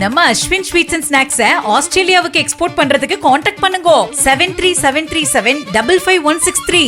நம்ம Ashwin sweets and snacks ஆஸ்திரேலியாவுக்கு export பண்றதுக்கு கான்டாக்ட் பண்ணுங்க 7373755163.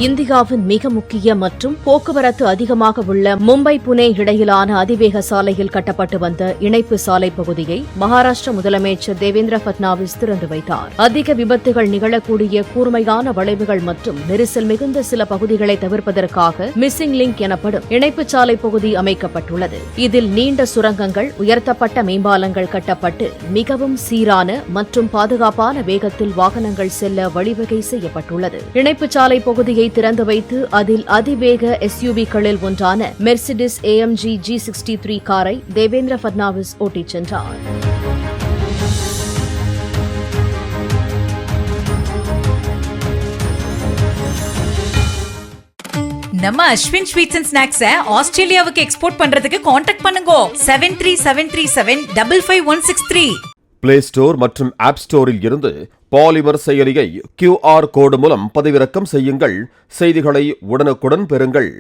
இந்தியாவின் மிக முக்கிய மற்றும் போக்குவரத்து அதிகமாக உள்ள மும்பை புனே இடையிலான அதிவேக சாலையில் கட்டப்பட்டு வந்த இணைப்பு சாலை பகுதியை மகாராஷ்டிர முதலமைச்சர் தேவேந்திர பட்னாவிஸ் திறந்து வைத்தார். அதிக விபத்துகள் நிகழக்கூடிய கூர்மையான வளைவுகள் மற்றும் நெரிசல் மிகுந்த சில பகுதிகளை தவிர்ப்பதற்காக மிஸ்ஸிங் லிங்க் எனப்படும் இணைப்பு சாலை பகுதி அமைக்கப்பட்டுள்ளது. இதில் நீண்ட சுரங்கங்கள், உயர்த்தப்பட்ட மேம்பாலங்கள் கட்டப்பட்டு மிகவும் சீரான மற்றும் பாதுகாப்பான வேகத்தில் வாகனங்கள் செல்ல வழிவகை செய்யப்பட்டுள்ளது. இணைப்பு சாலை பகுதியை திறந்து வைத்து அதில் அதிவேக எஸ்யூவிகளில் ஒன்றான மெர்சிடிஸ் AMG G63 காரை தேவேந்திர பட்னாவிஸ் ஓட்டிச் சென்றார். நம்ம அஸ்வின் ஸ்வீட்ஸ் அண்ட் ஸ்நாக்ஸ் ஆஸ்திரேலியாவுக்கு எக்ஸ்போர்ட் பண்றதுக்கு கான்டாக்ட் பண்ணுங்க 7373755163. பிளே ஸ்டோர் மற்றும் ஆப் ஸ்டோரில் இருந்து பாலிமர் செயலியை QR கோடு மூலம் பதிவிறக்கம் செய்யுங்கள். செய்திகளை உடனுக்குடன் பெறுங்கள்.